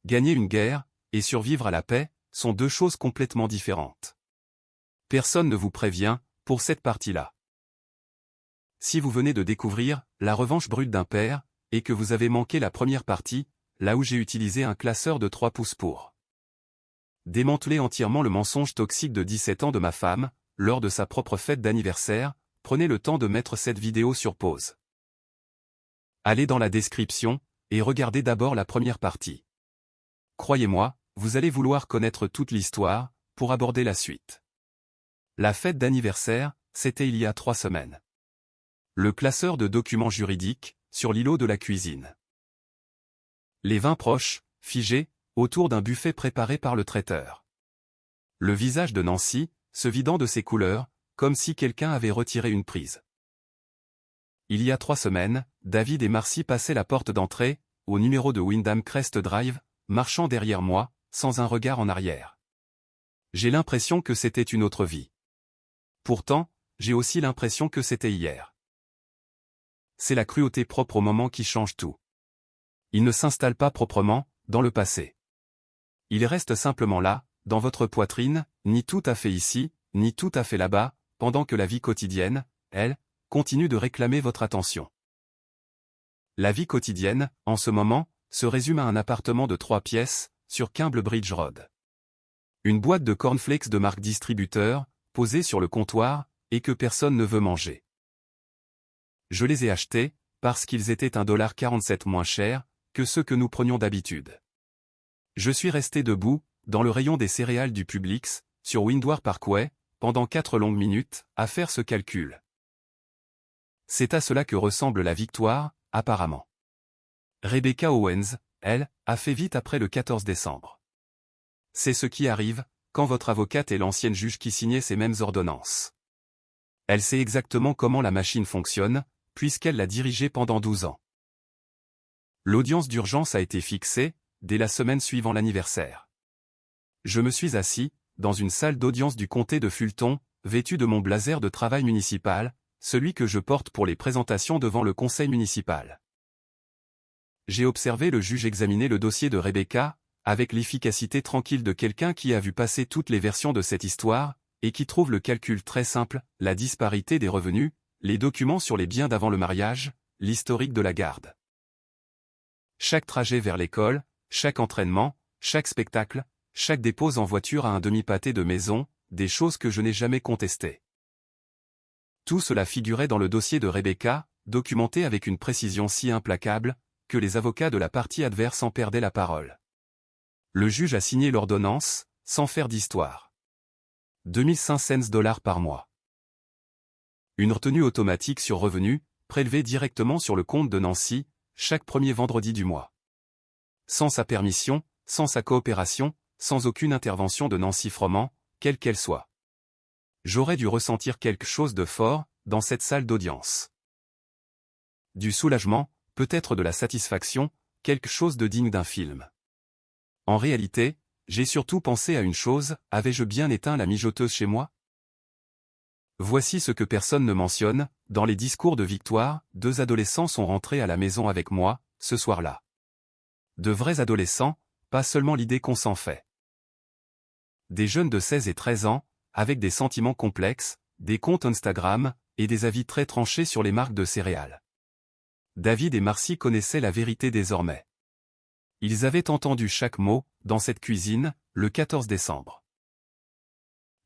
Gagner une guerre et survivre à la paix sont deux choses complètement différentes. Personne ne vous prévient pour cette partie-là. Si vous venez de découvrir La revanche brute d'un père et que vous avez manqué la première partie, là où j'ai utilisé un classeur de 3 pouces pour démanteler entièrement le mensonge toxique de 17 ans de ma femme, lors de sa propre fête d'anniversaire, prenez le temps de mettre cette vidéo sur pause. Allez dans la description et regardez d'abord la première partie. Croyez-moi, vous allez vouloir connaître toute l'histoire pour aborder la suite. La fête d'anniversaire, c'était il y a 3 semaines. Le classeur de documents juridiques, sur l'îlot de la cuisine. Les 20 proches, figés, autour d'un buffet préparé par le traiteur. Le visage de Nancy, se vidant de ses couleurs, comme si quelqu'un avait retiré une prise. Il y a 3 semaines, David et Marcy passaient la porte d'entrée, au numéro de Wyndham Crest Drive, marchant derrière moi, sans un regard en arrière. J'ai l'impression que c'était une autre vie. Pourtant, j'ai aussi l'impression que c'était hier. C'est la cruauté propre au moment qui change tout. Il ne s'installe pas proprement, dans le passé. Il reste simplement là, dans votre poitrine, ni tout à fait ici, ni tout à fait là-bas, pendant que la vie quotidienne, elle, continue de réclamer votre attention. La vie quotidienne, en ce moment, se résume à un appartement de 3 pièces, sur Kimble Bridge Road. Une boîte de cornflakes de marque distributeur, posée sur le comptoir, et que personne ne veut manger. Je les ai achetés, parce qu'ils étaient $1,47 moins chers, que ceux que nous prenions d'habitude. Je suis resté debout, dans le rayon des céréales du Publix, sur Windward Parkway, pendant 4 longues minutes, à faire ce calcul. C'est à cela que ressemble la victoire, apparemment. Rebecca Owens, elle, a fait vite après le 14 décembre. C'est ce qui arrive, quand votre avocate est l'ancienne juge qui signait ces mêmes ordonnances. Elle sait exactement comment la machine fonctionne, puisqu'elle l'a dirigée pendant 12 ans. L'audience d'urgence a été fixée, dès la semaine suivant l'anniversaire. Je me suis assis, dans une salle d'audience du comté de Fulton, vêtu de mon blazer de travail municipal, celui que je porte pour les présentations devant le conseil municipal. J'ai observé le juge examiner le dossier de Rebecca, avec l'efficacité tranquille de quelqu'un qui a vu passer toutes les versions de cette histoire, et qui trouve le calcul très simple, la disparité des revenus, les documents sur les biens d'avant le mariage, l'historique de la garde. Chaque trajet vers l'école, chaque entraînement, chaque spectacle, chaque dépose en voiture à un demi-pâté de maison, des choses que je n'ai jamais contestées. Tout cela figurait dans le dossier de Rebecca, documenté avec une précision si implacable, que les avocats de la partie adverse en perdaient la parole. Le juge a signé l'ordonnance, sans faire d'histoire. 2500 $ par mois. Une retenue automatique sur revenu, prélevée directement sur le compte de Nancy, chaque premier vendredi du mois. Sans sa permission, sans sa coopération, sans aucune intervention de Nancy Froment, quelle qu'elle soit. J'aurais dû ressentir quelque chose de fort, dans cette salle d'audience. Du soulagement, peut-être de la satisfaction, quelque chose de digne d'un film. En réalité, j'ai surtout pensé à une chose, avais-je bien éteint la mijoteuse chez moi? Voici ce que personne ne mentionne, dans les discours de victoire, 2 adolescents sont rentrés à la maison avec moi, ce soir-là. De vrais adolescents, pas seulement l'idée qu'on s'en fait. Des jeunes de 16 et 13 ans, avec des sentiments complexes, des comptes Instagram, et des avis très tranchés sur les marques de céréales. David et Marcy connaissaient la vérité désormais. Ils avaient entendu chaque mot, dans cette cuisine, le 14 décembre.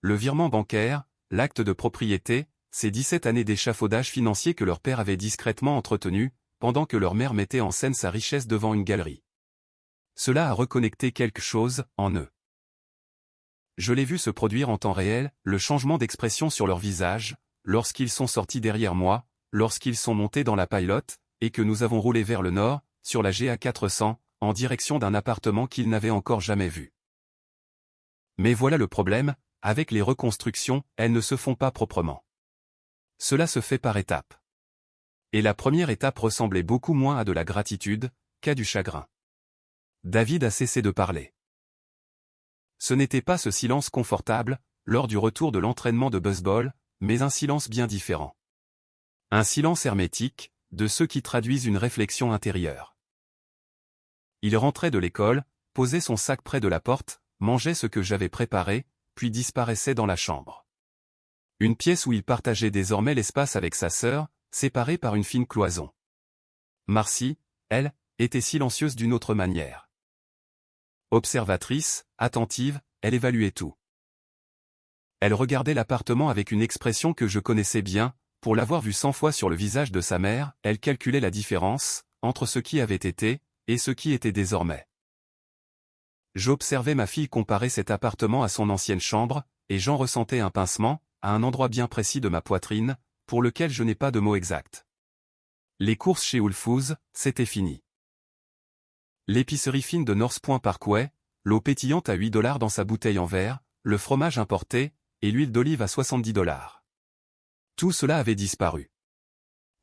Le virement bancaire, l'acte de propriété, ces 17 années d'échafaudage financier que leur père avait discrètement entretenu, pendant que leur mère mettait en scène sa richesse devant une galerie. Cela a reconnecté quelque chose, en eux. Je l'ai vu se produire en temps réel, le changement d'expression sur leur visage, lorsqu'ils sont sortis derrière moi, lorsqu'ils sont montés dans la pilote, et que nous avons roulé vers le nord, sur la GA 400, en direction d'un appartement qu'ils n'avaient encore jamais vu. Mais voilà le problème, avec les reconstructions, elles ne se font pas proprement. Cela se fait par étapes. Et la première étape ressemblait beaucoup moins à de la gratitude, qu'à du chagrin. David a cessé de parler. Ce n'était pas ce silence confortable, lors du retour de l'entraînement de baseball, mais un silence bien différent. Un silence hermétique, de ceux qui traduisent une réflexion intérieure. Il rentrait de l'école, posait son sac près de la porte, mangeait ce que j'avais préparé, puis disparaissait dans la chambre. Une pièce où il partageait désormais l'espace avec sa sœur, séparée par une fine cloison. Marcie, elle, était silencieuse d'une autre manière. Observatrice, attentive, elle évaluait tout. Elle regardait l'appartement avec une expression que je connaissais bien, pour l'avoir vue 100 fois sur le visage de sa mère, elle calculait la différence entre ce qui avait été et ce qui était désormais. J'observais ma fille comparer cet appartement à son ancienne chambre, et j'en ressentais un pincement, à un endroit bien précis de ma poitrine, pour lequel je n'ai pas de mot exact. Les courses chez Whole Foods, c'était fini. L'épicerie fine de North Point Parkway, l'eau pétillante à 8 $ dans sa bouteille en verre, le fromage importé, et l'huile d'olive à 70 $. Tout cela avait disparu.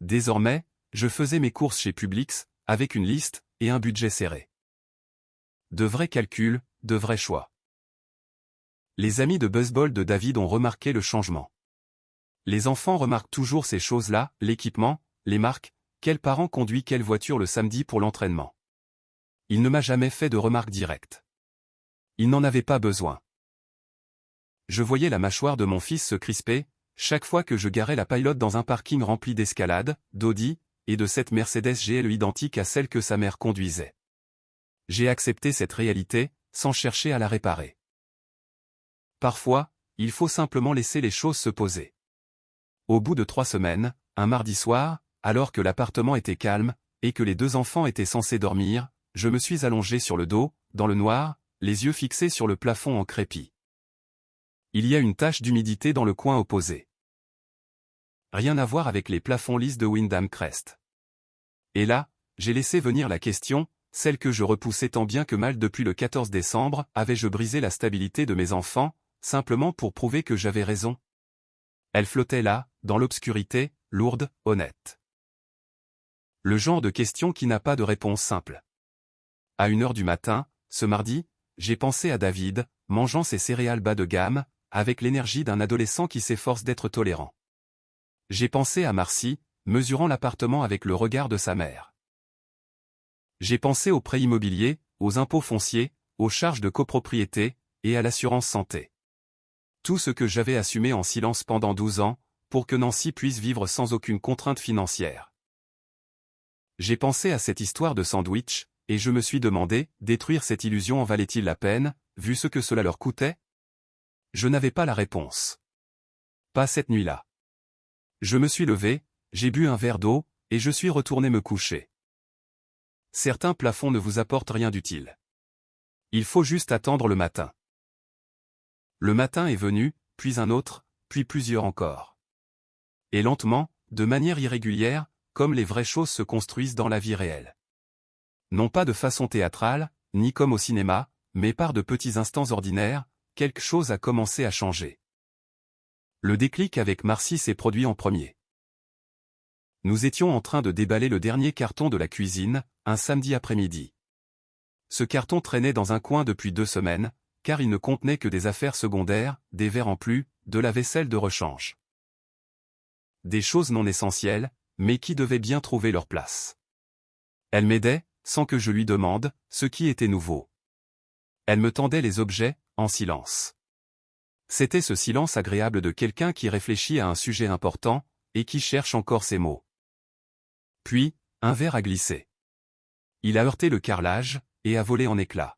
Désormais, je faisais mes courses chez Publix, avec une liste, et un budget serré. De vrais calculs, de vrais choix. Les amis de baseball de David ont remarqué le changement. Les enfants remarquent toujours ces choses-là, l'équipement, les marques, quel parent conduit quelle voiture le samedi pour l'entraînement. Il ne m'a jamais fait de remarques directes. Il n'en avait pas besoin. Je voyais la mâchoire de mon fils se crisper, chaque fois que je garais la Pilote dans un parking rempli d'escalades, d'Audi, et de cette Mercedes GLE identique à celle que sa mère conduisait. J'ai accepté cette réalité, sans chercher à la réparer. Parfois, il faut simplement laisser les choses se poser. Au bout de 3 semaines, un mardi soir, alors que l'appartement était calme, et que les 2 enfants étaient censés dormir, je me suis allongé sur le dos, dans le noir, les yeux fixés sur le plafond en crépi. Il y a une tache d'humidité dans le coin opposé. Rien à voir avec les plafonds lisses de Wyndham Crest. Et là, j'ai laissé venir la question, celle que je repoussais tant bien que mal depuis le 14 décembre, avais-je brisé la stabilité de mes enfants, simplement pour prouver que j'avais raison? Elle flottait là, dans l'obscurité, lourde, honnête. Le genre de question qui n'a pas de réponse simple. À 1 h du matin, ce mardi, j'ai pensé à David, mangeant ses céréales bas de gamme, avec l'énergie d'un adolescent qui s'efforce d'être tolérant. J'ai pensé à Marcie, mesurant l'appartement avec le regard de sa mère. J'ai pensé aux prêts immobiliers, aux impôts fonciers, aux charges de copropriété, et à l'assurance santé. Tout ce que j'avais assumé en silence pendant 12 ans, pour que Nancy puisse vivre sans aucune contrainte financière. J'ai pensé à cette histoire de sandwich, et je me suis demandé, détruire cette illusion en valait-il la peine, vu ce que cela leur coûtait? Je n'avais pas la réponse. Pas cette nuit-là. Je me suis levé, j'ai bu un verre d'eau, et je suis retourné me coucher. Certains plafonds ne vous apportent rien d'utile. Il faut juste attendre le matin. Le matin est venu, puis un autre, puis plusieurs encore. Et lentement, de manière irrégulière, comme les vraies choses se construisent dans la vie réelle. Non pas de façon théâtrale, ni comme au cinéma, mais par de petits instants ordinaires, quelque chose a commencé à changer. Le déclic avec Marcie s'est produit en premier. Nous étions en train de déballer le dernier carton de la cuisine, un samedi après-midi. Ce carton traînait dans un coin depuis 2 semaines, car il ne contenait que des affaires secondaires, des verres en plus, de la vaisselle de rechange. Des choses non essentielles, mais qui devaient bien trouver leur place. Elle m'aidait, sans que je lui demande, ce qui était nouveau. Elle me tendait les objets, en silence. C'était ce silence agréable de quelqu'un qui réfléchit à un sujet important, et qui cherche encore ses mots. Puis, un verre a glissé. Il a heurté le carrelage, et a volé en éclats.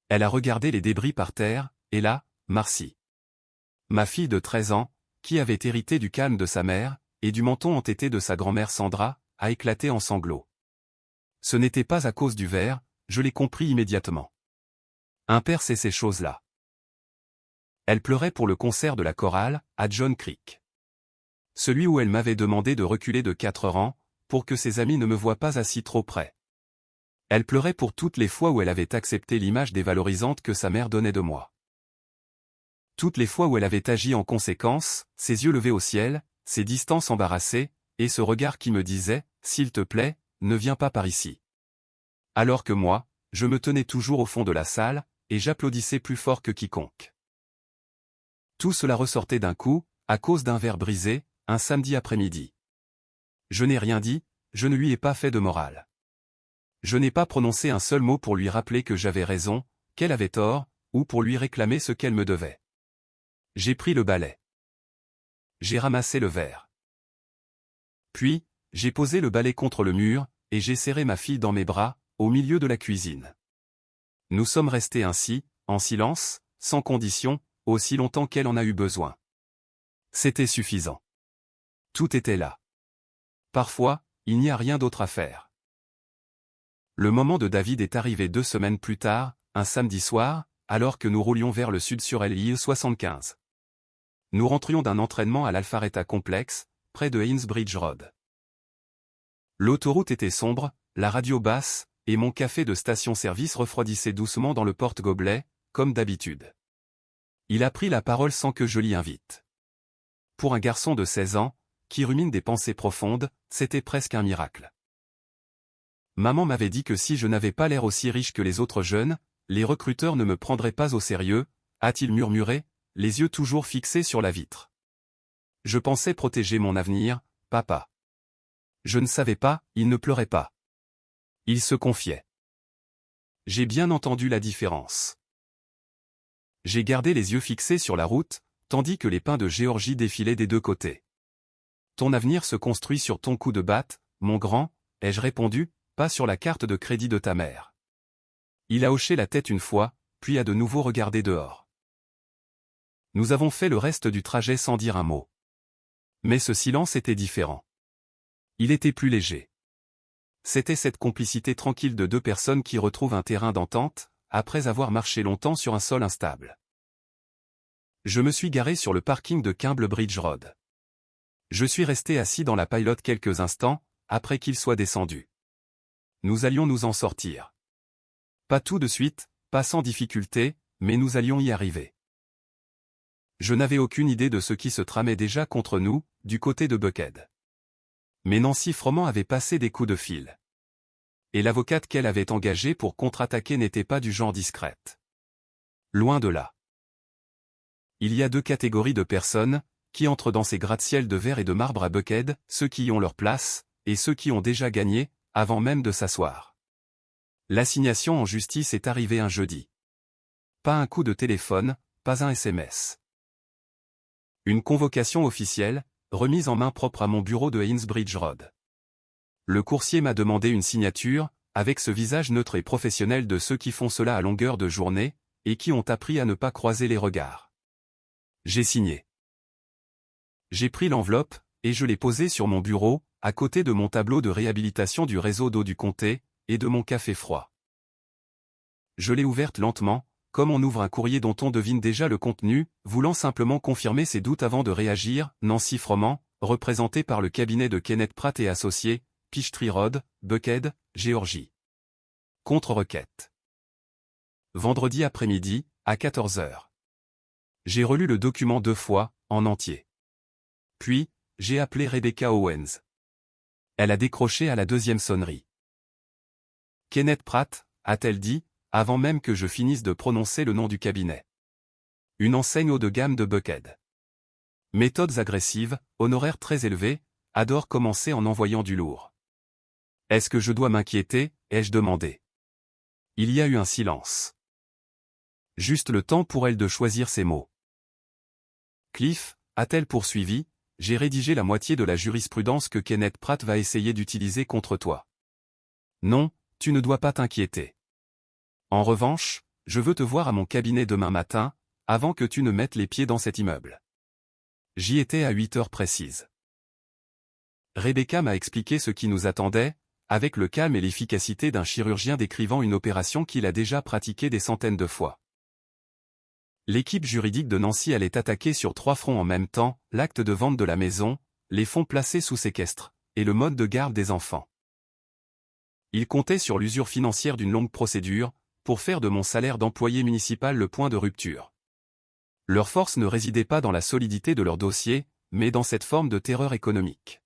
Elle a regardé les débris par terre, et là, Marcie. Ma fille de 13 ans, qui avait hérité du calme de sa mère, et du menton entêté de sa grand-mère Sandra, a éclaté en sanglots. Ce n'était pas à cause du verre, je l'ai compris immédiatement. Un père sait ces choses-là. Elle pleurait pour le concert de la chorale, à John Creek. Celui où elle m'avait demandé de reculer de 4 rangs, pour que ses amis ne me voient pas assis trop près. Elle pleurait pour toutes les fois où elle avait accepté l'image dévalorisante que sa mère donnait de moi. Toutes les fois où elle avait agi en conséquence, ses yeux levés au ciel, ses distances embarrassées, et ce regard qui me disait, s'il te plaît, ne viens pas par ici. Alors que moi, je me tenais toujours au fond de la salle, et j'applaudissais plus fort que quiconque. Tout cela ressortait d'un coup, à cause d'un verre brisé, un samedi après-midi. Je n'ai rien dit, je ne lui ai pas fait de morale. Je n'ai pas prononcé un seul mot pour lui rappeler que j'avais raison, qu'elle avait tort, ou pour lui réclamer ce qu'elle me devait. J'ai pris le balai. J'ai ramassé le verre. Puis, j'ai posé le balai contre le mur, et j'ai serré ma fille dans mes bras, au milieu de la cuisine. Nous sommes restés ainsi, en silence, sans condition, aussi longtemps qu'elle en a eu besoin. C'était suffisant. Tout était là. Parfois, il n'y a rien d'autre à faire. Le moment de David est arrivé 2 semaines plus tard, un samedi soir, alors que nous roulions vers le sud sur l'île 75. Nous rentrions d'un entraînement à l'Alpharetta Complex, près de Hainsbridge Road. L'autoroute était sombre, la radio basse, et mon café de station-service refroidissait doucement dans le porte-gobelet, comme d'habitude. Il a pris la parole sans que je l'y invite. Pour un garçon de 16 ans, qui rumine des pensées profondes, c'était presque un miracle. Maman m'avait dit que si je n'avais pas l'air aussi riche que les autres jeunes, les recruteurs ne me prendraient pas au sérieux, a-t-il murmuré, les yeux toujours fixés sur la vitre. Je pensais protéger mon avenir, papa. Je ne savais pas, il ne pleurait pas. Il se confiait. J'ai bien entendu la différence. J'ai gardé les yeux fixés sur la route, tandis que les pins de Géorgie défilaient des deux côtés. Ton avenir se construit sur ton coup de batte, mon grand, ai-je répondu, pas sur la carte de crédit de ta mère. Il a hoché la tête une fois, puis a de nouveau regardé dehors. Nous avons fait le reste du trajet sans dire un mot. Mais ce silence était différent. Il était plus léger. C'était cette complicité tranquille de deux personnes qui retrouvent un terrain d'entente, après avoir marché longtemps sur un sol instable. Je me suis garé sur le parking de Cimble-Bridge Road. Je suis resté assis dans la pilote quelques instants, après qu'il soit descendu. Nous allions nous en sortir. Pas tout de suite, pas sans difficulté, mais nous allions y arriver. Je n'avais aucune idée de ce qui se tramait déjà contre nous, du côté de Buckhead. Mais Nancy Froment avait passé des coups de fil. Et l'avocate qu'elle avait engagée pour contre-attaquer n'était pas du genre discrète. Loin de là. Il y a 2 catégories de personnes, qui entrent dans ces gratte-ciel de verre et de marbre à Buckhead, ceux qui y ont leur place, et ceux qui ont déjà gagné, avant même de s'asseoir. L'assignation en justice est arrivée un jeudi. Pas un coup de téléphone, pas un SMS. Une convocation officielle, remise en main propre à mon bureau de Hainsbridge Road. Le coursier m'a demandé une signature, avec ce visage neutre et professionnel de ceux qui font cela à longueur de journée, et qui ont appris à ne pas croiser les regards. J'ai signé. J'ai pris l'enveloppe, et je l'ai posée sur mon bureau, à côté de mon tableau de réhabilitation du réseau d'eau du comté, et de mon café froid. Je l'ai ouverte lentement, comme on ouvre un courrier dont on devine déjà le contenu, voulant simplement confirmer ses doutes avant de réagir. Nancy Froment, représentée par le cabinet de Kenneth Pratt et Associés, Peachtree Road, Buckhead, Géorgie. Contre-requête. Vendredi après-midi, à 14 h. J'ai relu le document 2 fois, en entier. Puis, j'ai appelé Rebecca Owens. Elle a décroché à la 2e sonnerie. Kenneth Pratt, a-t-elle dit, avant même que je finisse de prononcer le nom du cabinet. Une enseigne haut de gamme de Buckhead. Méthodes agressives, honoraires très élevés, adore commencer en envoyant du lourd. Est-ce que je dois m'inquiéter, ai-je demandé. Il y a eu un silence. Juste le temps pour elle de choisir ses mots. Cliff, a-t-elle poursuivi, j'ai rédigé la moitié de la jurisprudence que Kenneth Pratt va essayer d'utiliser contre toi. Non, tu ne dois pas t'inquiéter. En revanche, je veux te voir à mon cabinet demain matin, avant que tu ne mettes les pieds dans cet immeuble. J'y étais à 8 heures précises. Rebecca m'a expliqué ce qui nous attendait, avec le calme et l'efficacité d'un chirurgien décrivant une opération qu'il a déjà pratiquée des centaines de fois. L'équipe juridique de Nancy allait attaquer sur 3 fronts en même temps, l'acte de vente de la maison, les fonds placés sous séquestre, et le mode de garde des enfants. Ils comptaient sur l'usure financière d'une longue procédure, pour faire de mon salaire d'employé municipal le point de rupture. Leur force ne résidait pas dans la solidité de leur dossier, mais dans cette forme de terreur économique.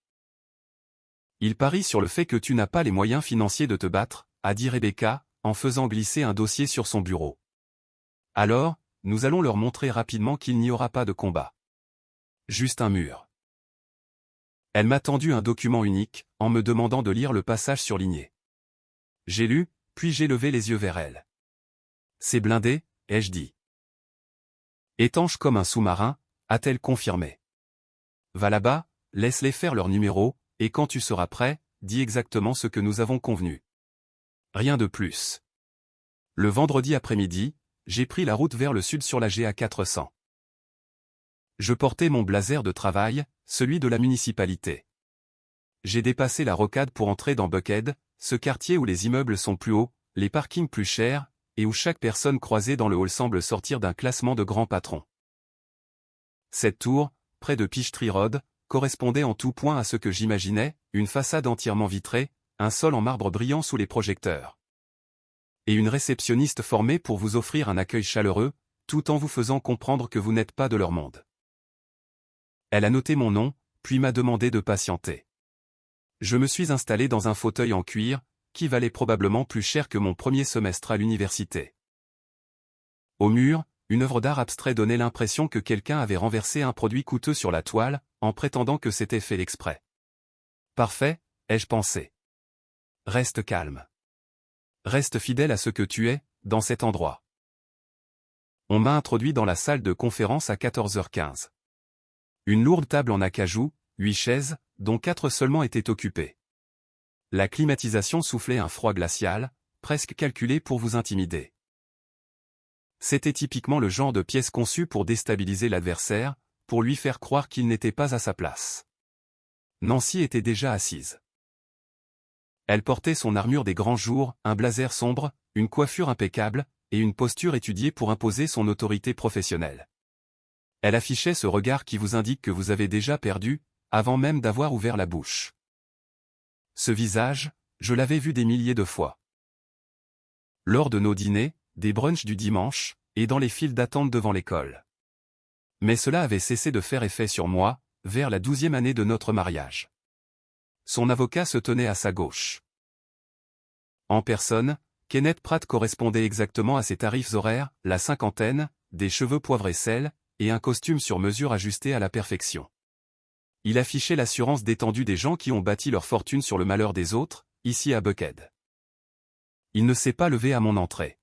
Ils parient sur le fait que tu n'as pas les moyens financiers de te battre, a dit Rebecca, en faisant glisser un dossier sur son bureau. Alors, nous allons leur montrer rapidement qu'il n'y aura pas de combat. Juste un mur. Elle m'a tendu un document unique, en me demandant de lire le passage surligné. J'ai lu, puis j'ai levé les yeux vers elle. C'est blindé, ai-je dit. Étanche comme un sous-marin, a-t-elle confirmé. Va là-bas, laisse-les faire leur numéro, et quand tu seras prêt, dis exactement ce que nous avons convenu. Rien de plus. Le vendredi après-midi, j'ai pris la route vers le sud sur la GA 400. Je portais mon blazer de travail, celui de la municipalité. J'ai dépassé la rocade pour entrer dans Buckhead, ce quartier où les immeubles sont plus hauts, les parkings plus chers, et où chaque personne croisée dans le hall semble sortir d'un classement de grands patrons. Cette tour, près de Peachtree Road, correspondait en tout point à ce que j'imaginais, une façade entièrement vitrée, un sol en marbre brillant sous les projecteurs. Et une réceptionniste formée pour vous offrir un accueil chaleureux, tout en vous faisant comprendre que vous n'êtes pas de leur monde. Elle a noté mon nom, puis m'a demandé de patienter. Je me suis installé dans un fauteuil en cuir, qui valait probablement plus cher que mon premier semestre à l'université. Au mur, une œuvre d'art abstrait donnait l'impression que quelqu'un avait renversé un produit coûteux sur la toile, en prétendant que c'était fait exprès. Parfait, ai-je pensé. Reste calme. Reste fidèle à ce que tu es, dans cet endroit. On m'a introduit dans la salle de conférence à 14h15. Une lourde table en acajou, 8 chaises, dont 4 seulement étaient occupées. La climatisation soufflait un froid glacial, presque calculé pour vous intimider. C'était typiquement le genre de pièce conçue pour déstabiliser l'adversaire, pour lui faire croire qu'il n'était pas à sa place. Nancy était déjà assise. Elle portait son armure des grands jours, un blazer sombre, une coiffure impeccable, et une posture étudiée pour imposer son autorité professionnelle. Elle affichait ce regard qui vous indique que vous avez déjà perdu, avant même d'avoir ouvert la bouche. Ce visage, je l'avais vu des milliers de fois. Lors de nos dîners, des brunchs du dimanche, et dans les files d'attente devant l'école. Mais cela avait cessé de faire effet sur moi, vers la 12e année de notre mariage. Son avocat se tenait à sa gauche. En personne, Kenneth Pratt correspondait exactement à ses tarifs horaires, la cinquantaine, des cheveux poivre et sel, et un costume sur mesure ajusté à la perfection. Il affichait l'assurance détendue des gens qui ont bâti leur fortune sur le malheur des autres, ici à Buckhead. Il ne s'est pas levé à mon entrée.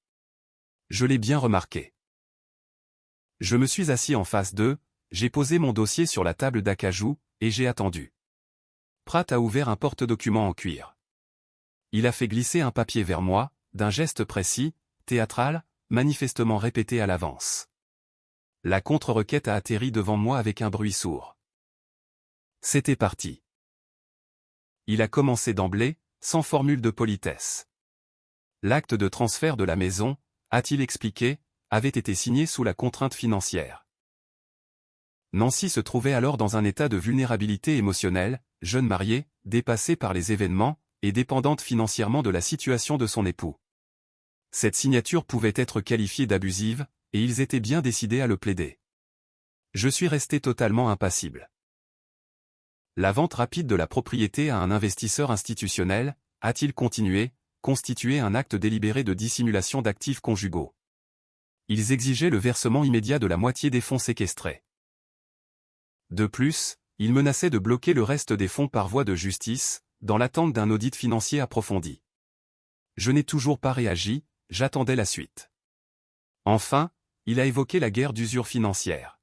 Je l'ai bien remarqué. Je me suis assis en face d'eux, j'ai posé mon dossier sur la table d'acajou, et j'ai attendu. Pratt a ouvert un porte-documents en cuir. Il a fait glisser un papier vers moi, d'un geste précis, théâtral, manifestement répété à l'avance. La contre-requête a atterri devant moi avec un bruit sourd. C'était parti. Il a commencé d'emblée, sans formule de politesse. L'acte de transfert de la maison, a-t-il expliqué, avait été signé sous la contrainte financière. Nancy se trouvait alors dans un état de vulnérabilité émotionnelle, jeune mariée, dépassée par les événements, et dépendante financièrement de la situation de son époux. Cette signature pouvait être qualifiée d'abusive, et ils étaient bien décidés à le plaider. Je suis resté totalement impassible. La vente rapide de la propriété à un investisseur institutionnel, a-t-il continué, constituait un acte délibéré de dissimulation d'actifs conjugaux. Ils exigeaient le versement immédiat de la moitié des fonds séquestrés. De plus, ils menaçaient de bloquer le reste des fonds par voie de justice, dans l'attente d'un audit financier approfondi. Je n'ai toujours pas réagi, j'attendais la suite. Enfin, il a évoqué la guerre d'usure financière.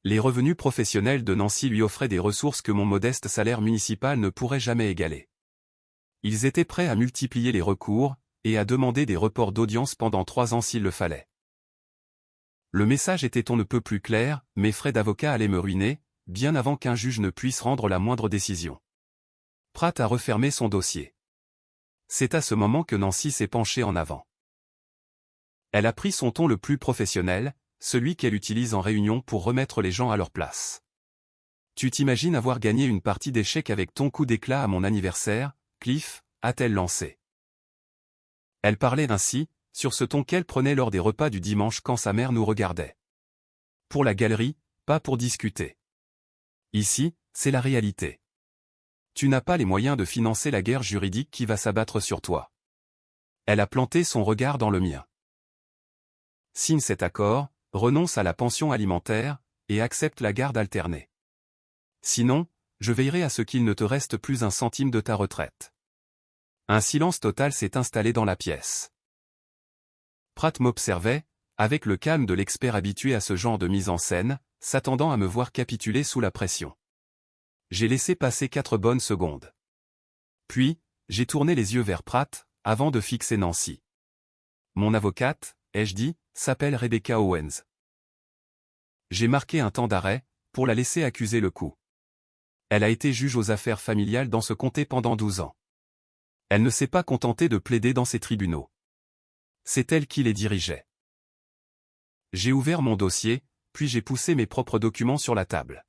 Les revenus professionnels de Nancy lui offraient des ressources que mon modeste salaire municipal ne pourrait jamais égaler. Ils étaient prêts à multiplier les recours, et à demander des reports d'audience pendant 3 ans s'il le fallait. Le message était on ne peut plus clair, mes frais d'avocat allaient me ruiner, bien avant qu'un juge ne puisse rendre la moindre décision. Pratt a refermé son dossier. C'est à ce moment que Nancy s'est penchée en avant. Elle a pris son ton le plus professionnel, celui qu'elle utilise en réunion pour remettre les gens à leur place. Tu t'imagines avoir gagné une partie d'échecs avec ton coup d'éclat à mon anniversaire, Cliff, a-t-elle lancé. Elle parlait ainsi, sur ce ton qu'elle prenait lors des repas du dimanche quand sa mère nous regardait. Pour la galerie, pas pour discuter. Ici, c'est la réalité. Tu n'as pas les moyens de financer la guerre juridique qui va s'abattre sur toi. Elle a planté son regard dans le mien. Signe cet accord, renonce à la pension alimentaire, et accepte la garde alternée. Sinon, je veillerai à ce qu'il ne te reste plus un centime de ta retraite. Un silence total s'est installé dans la pièce. Pratt m'observait, avec le calme de l'expert habitué à ce genre de mise en scène, s'attendant à me voir capituler sous la pression. J'ai laissé passer 4 bonnes secondes. Puis, j'ai tourné les yeux vers Pratt, avant de fixer Nancy. Mon avocate, ai-je dit, s'appelle Rebecca Owens. J'ai marqué un temps d'arrêt, pour la laisser accuser le coup. Elle a été juge aux affaires familiales dans ce comté pendant 12 ans. Elle ne s'est pas contentée de plaider dans ces tribunaux. C'est elle qui les dirigeait. J'ai ouvert mon dossier, puis j'ai poussé mes propres documents sur la table.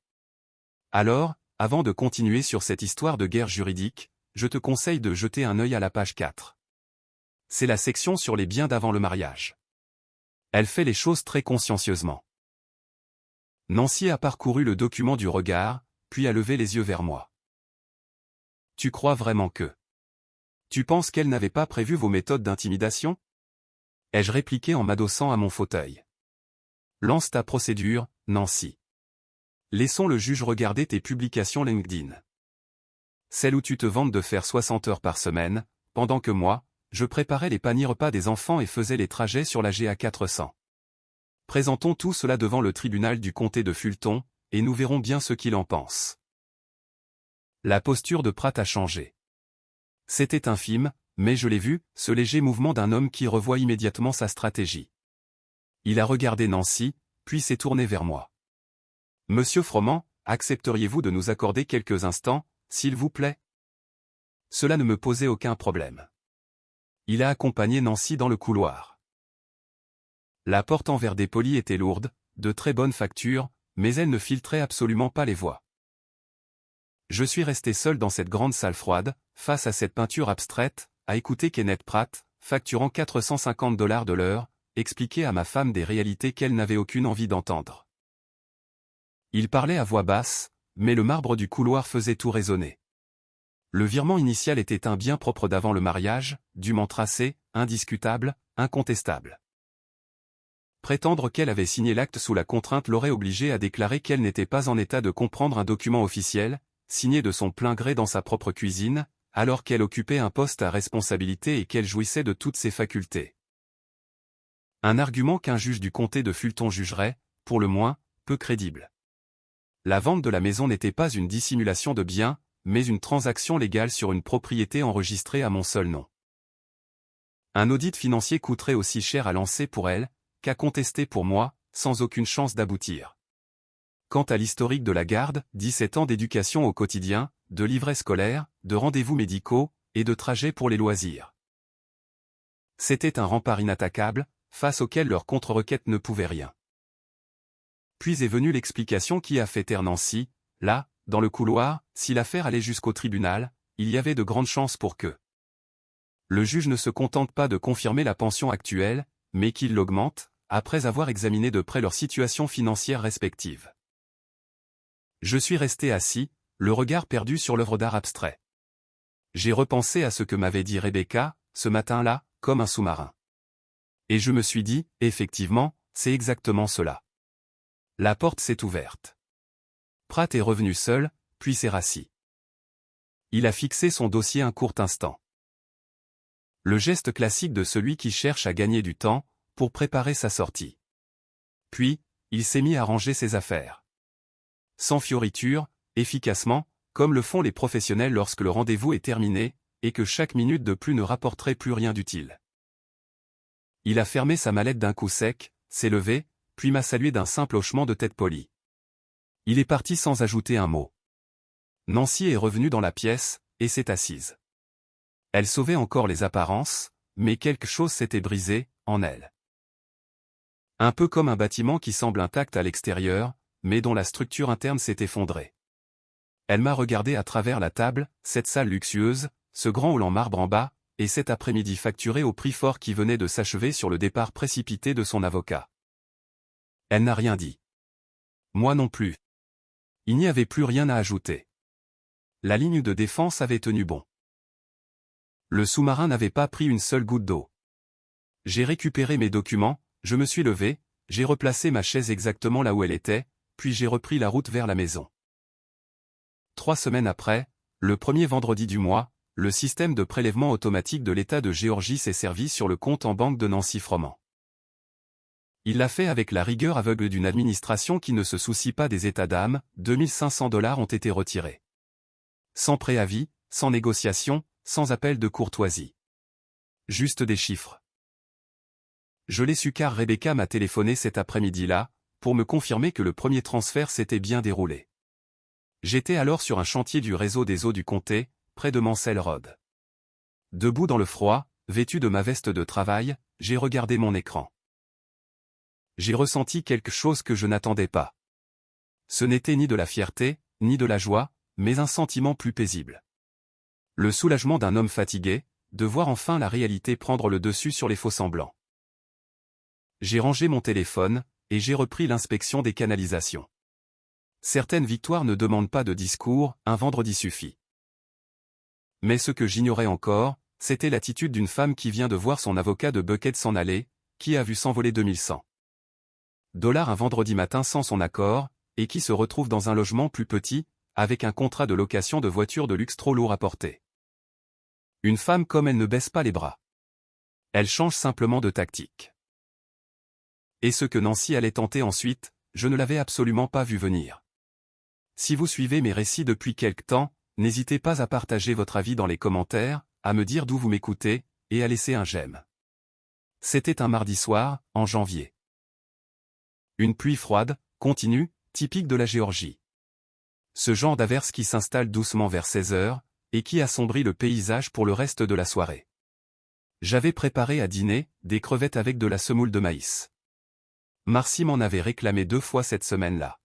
Alors, avant de continuer sur cette histoire de guerre juridique, je te conseille de jeter un œil à la page 4. C'est la section sur les biens d'avant le mariage. Elle fait les choses très consciencieusement. Nancy a parcouru le document du regard, puis a levé les yeux vers moi. Tu crois vraiment que... Tu penses qu'elle n'avait pas prévu vos méthodes d'intimidation? Ai-je répliqué en m'adossant à mon fauteuil. Lance ta procédure, Nancy. Laissons le juge regarder tes publications LinkedIn. Celle où tu te vantes de faire 60 heures par semaine, pendant que moi, je préparais les paniers repas des enfants et faisais les trajets sur la GA 400. Présentons tout cela devant le tribunal du comté de Fulton, et nous verrons bien ce qu'il en pense. La posture de Pratt a changé. C'était infime, mais je l'ai vu, ce léger mouvement d'un homme qui revoit immédiatement sa stratégie. Il a regardé Nancy, puis s'est tourné vers moi. Monsieur Froment, accepteriez-vous de nous accorder quelques instants, s'il vous plaît? Cela ne me posait aucun problème. Il a accompagné Nancy dans le couloir. La porte en verre dépoli était lourde, de très bonne facture, mais elle ne filtrait absolument pas les voix. Je suis resté seul dans cette grande salle froide, face à cette peinture abstraite, à écouter Kenneth Pratt, facturant $450 de l'heure, expliquer à ma femme des réalités qu'elle n'avait aucune envie d'entendre. Il parlait à voix basse, mais le marbre du couloir faisait tout résonner. Le virement initial était un bien propre d'avant le mariage, dûment tracé, indiscutable, incontestable. Prétendre qu'elle avait signé l'acte sous la contrainte l'aurait obligée à déclarer qu'elle n'était pas en état de comprendre un document officiel, signé de son plein gré dans sa propre cuisine, alors qu'elle occupait un poste à responsabilité et qu'elle jouissait de toutes ses facultés. Un argument qu'un juge du comté de Fulton jugerait, pour le moins, peu crédible. La vente de la maison n'était pas une dissimulation de biens, mais une transaction légale sur une propriété enregistrée à mon seul nom. Un audit financier coûterait aussi cher à lancer pour elle, qu'à contester pour moi, sans aucune chance d'aboutir. Quant à l'historique de la garde, 17 ans d'éducation au quotidien, de livrets scolaires, de rendez-vous médicaux, et de trajets pour les loisirs. C'était un rempart inattaquable, face auquel leur contre-requête ne pouvait rien. Puis est venue l'explication qui a fait taire Nancy. Là, dans le couloir, si l'affaire allait jusqu'au tribunal, il y avait de grandes chances pour que le juge ne se contente pas de confirmer la pension actuelle, mais qu'il l'augmente, après avoir examiné de près leur situation financière respective. Je suis resté assis, le regard perdu sur l'œuvre d'art abstrait. J'ai repensé à ce que m'avait dit Rebecca, ce matin-là, comme un sous-marin. Et je me suis dit, effectivement, c'est exactement cela. La porte s'est ouverte. Pratt est revenu seul, puis s'est rassis. Il a fixé son dossier un court instant. Le geste classique de celui qui cherche à gagner du temps, pour préparer sa sortie. Puis, il s'est mis à ranger ses affaires. Sans fioriture, efficacement, comme le font les professionnels lorsque le rendez-vous est terminé, et que chaque minute de plus ne rapporterait plus rien d'utile. Il a fermé sa mallette d'un coup sec, s'est levé, puis m'a salué d'un simple hochement de tête poli. Il est parti sans ajouter un mot. Nancy est revenue dans la pièce, et s'est assise. Elle sauvait encore les apparences, mais quelque chose s'était brisé, en elle. Un peu comme un bâtiment qui semble intact à l'extérieur, mais dont la structure interne s'est effondrée. Elle m'a regardé à travers la table, cette salle luxueuse, ce grand hall en marbre en bas, et cet après-midi facturé au prix fort qui venait de s'achever sur le départ précipité de son avocat. Elle n'a rien dit. Moi non plus. Il n'y avait plus rien à ajouter. La ligne de défense avait tenu bon. Le sous-marin n'avait pas pris une seule goutte d'eau. J'ai récupéré mes documents, je me suis levé, j'ai replacé ma chaise exactement là où elle était, puis j'ai repris la route vers la maison. 3 semaines après, le premier vendredi du mois, le système de prélèvement automatique de l'État de Géorgie s'est servi sur le compte en banque de Nancy Froment. Il l'a fait avec la rigueur aveugle d'une administration qui ne se soucie pas des états d'âme. 2500 $ ont été retirés. Sans préavis, sans négociation, sans appel de courtoisie. Juste des chiffres. Je l'ai su car Rebecca m'a téléphoné cet après-midi-là, pour me confirmer que le premier transfert s'était bien déroulé. J'étais alors sur un chantier du réseau des eaux du comté, près de Mansell Road. Debout dans le froid, vêtu de ma veste de travail, j'ai regardé mon écran. J'ai ressenti quelque chose que je n'attendais pas. Ce n'était ni de la fierté, ni de la joie, mais un sentiment plus paisible. Le soulagement d'un homme fatigué, de voir enfin la réalité prendre le dessus sur les faux-semblants. J'ai rangé mon téléphone, et j'ai repris l'inspection des canalisations. Certaines victoires ne demandent pas de discours, un vendredi suffit. Mais ce que j'ignorais encore, c'était l'attitude d'une femme qui vient de voir son avocat de Buckhead s'en aller, qui a vu s'envoler 2100 $ un vendredi matin sans son accord, et qui se retrouve dans un logement plus petit, avec un contrat de location de voiture de luxe trop lourd à porter. Une femme comme elle ne baisse pas les bras. Elle change simplement de tactique. Et ce que Nancy allait tenter ensuite, je ne l'avais absolument pas vu venir. Si vous suivez mes récits depuis quelque temps, n'hésitez pas à partager votre avis dans les commentaires, à me dire d'où vous m'écoutez, et à laisser un j'aime. C'était un mardi soir, en janvier. Une pluie froide, continue, typique de la Géorgie. Ce genre d'averse qui s'installe doucement vers 16 h, et qui assombrit le paysage pour le reste de la soirée. J'avais préparé à dîner, des crevettes avec de la semoule de maïs. Marcy m'en avait réclamé 2 fois cette semaine-là.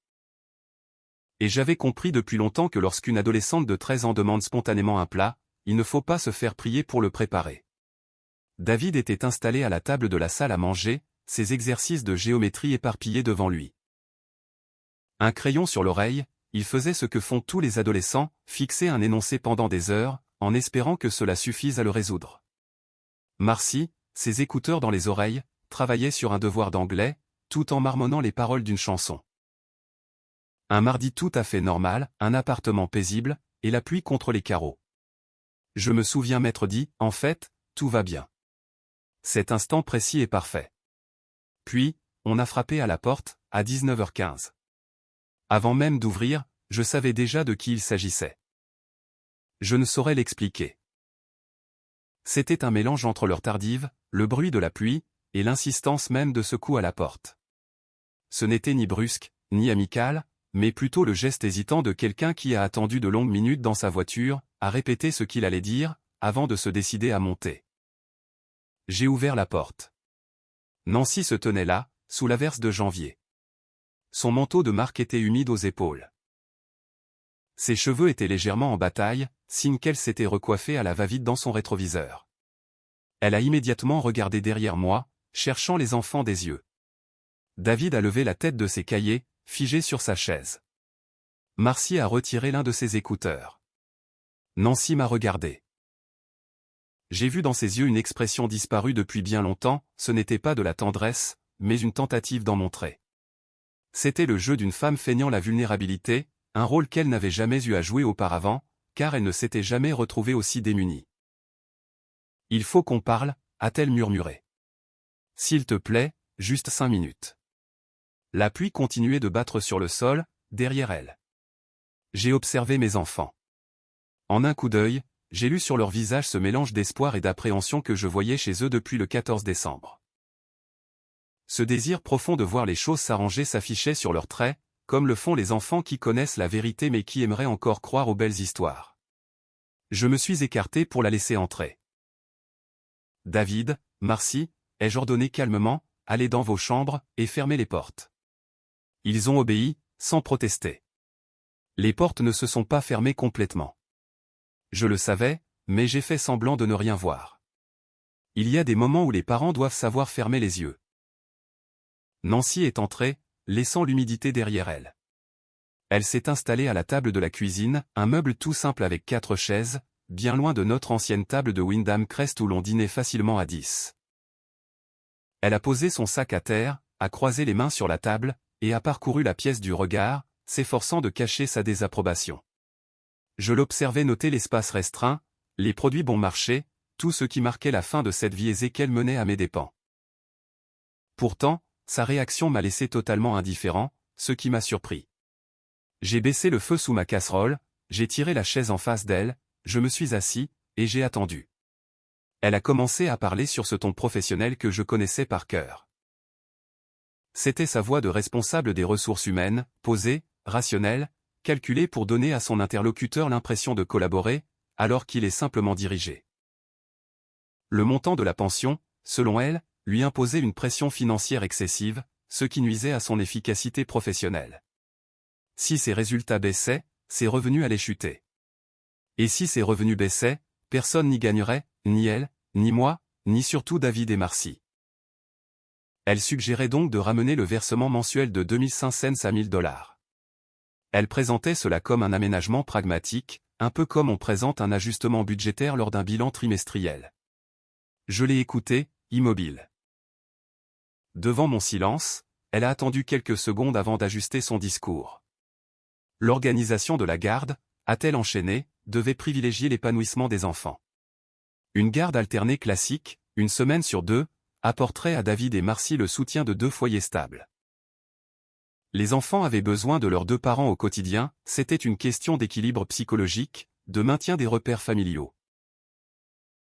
Et j'avais compris depuis longtemps que lorsqu'une adolescente de 13 ans demande spontanément un plat, il ne faut pas se faire prier pour le préparer. David était installé à la table de la salle à manger, ses exercices de géométrie éparpillés devant lui. Un crayon sur l'oreille, il faisait ce que font tous les adolescents, fixer un énoncé pendant des heures, en espérant que cela suffise à le résoudre. Marcy, ses écouteurs dans les oreilles, travaillait sur un devoir d'anglais, tout en marmonnant les paroles d'une chanson. Un mardi tout à fait normal, un appartement paisible, et la pluie contre les carreaux. Je me souviens m'être dit, en fait, tout va bien. Cet instant précis est parfait. Puis, on a frappé à la porte, à 19h15. Avant même d'ouvrir, je savais déjà de qui il s'agissait. Je ne saurais l'expliquer. C'était un mélange entre l'heure tardive, le bruit de la pluie, et l'insistance même de ce coup à la porte. Ce n'était ni brusque, ni amical, mais plutôt le geste hésitant de quelqu'un qui a attendu de longues minutes dans sa voiture, à répéter ce qu'il allait dire, avant de se décider à monter. J'ai ouvert la porte. Nancy se tenait là, sous l'averse de janvier. Son manteau de marque était humide aux épaules. Ses cheveux étaient légèrement en bataille, signe qu'elle s'était recoiffée à la va-vite dans son rétroviseur. Elle a immédiatement regardé derrière moi, cherchant les enfants des yeux. David a levé la tête de ses cahiers, figé sur sa chaise. Marcy a retiré l'un de ses écouteurs. Nancy m'a regardé. J'ai vu dans ses yeux une expression disparue depuis bien longtemps, ce n'était pas de la tendresse, mais une tentative d'en montrer. C'était le jeu d'une femme feignant la vulnérabilité, un rôle qu'elle n'avait jamais eu à jouer auparavant, car elle ne s'était jamais retrouvée aussi démunie. « Il faut qu'on parle », a-t-elle murmuré. « S'il te plaît, juste 5 minutes. » La pluie continuait de battre sur le sol, derrière elle. J'ai observé mes enfants. En un coup d'œil, j'ai lu sur leur visage ce mélange d'espoir et d'appréhension que je voyais chez eux depuis le 14 décembre. Ce désir profond de voir les choses s'arranger s'affichait sur leurs traits, comme le font les enfants qui connaissent la vérité mais qui aimeraient encore croire aux belles histoires. Je me suis écarté pour la laisser entrer. « David, Marcy », ai-je ordonné calmement, « allez dans vos chambres, et fermez les portes. » Ils ont obéi, sans protester. Les portes ne se sont pas fermées complètement. Je le savais, mais j'ai fait semblant de ne rien voir. Il y a des moments où les parents doivent savoir fermer les yeux. Nancy est entrée, laissant l'humidité derrière elle. Elle s'est installée à la table de la cuisine, un meuble tout simple avec 4 chaises, bien loin de notre ancienne table de Wyndham Crest où l'on dînait facilement à 10. Elle a posé son sac à terre, a croisé les mains sur la table, et a parcouru la pièce du regard, s'efforçant de cacher sa désapprobation. Je l'observais noter l'espace restreint, les produits bon marché, tout ce qui marquait la fin de cette vie aisée qu'elle menait à mes dépens. Pourtant, sa réaction m'a laissé totalement indifférent, ce qui m'a surpris. J'ai baissé le feu sous ma casserole, j'ai tiré la chaise en face d'elle, je me suis assis, et j'ai attendu. Elle a commencé à parler sur ce ton professionnel que je connaissais par cœur. C'était sa voix de responsable des ressources humaines, posée, rationnelle, calculée pour donner à son interlocuteur l'impression de collaborer, alors qu'il est simplement dirigé. Le montant de la pension, selon elle, lui imposait une pression financière excessive, ce qui nuisait à son efficacité professionnelle. Si ses résultats baissaient, ses revenus allaient chuter. Et si ses revenus baissaient, personne n'y gagnerait, ni elle, ni moi, ni surtout David et Marcy. Elle suggérait donc de ramener le versement mensuel de 2500 cents à $1000. Elle présentait cela comme un aménagement pragmatique, un peu comme on présente un ajustement budgétaire lors d'un bilan trimestriel. Je l'ai écoutée, immobile. Devant mon silence, elle a attendu quelques secondes avant d'ajuster son discours. L'organisation de la garde, a-t-elle enchaîné, devait privilégier l'épanouissement des enfants. Une garde alternée classique, une semaine sur 2, apporterait à David et Marcy le soutien de 2 foyers stables. Les enfants avaient besoin de leurs 2 parents au quotidien, c'était une question d'équilibre psychologique, de maintien des repères familiaux.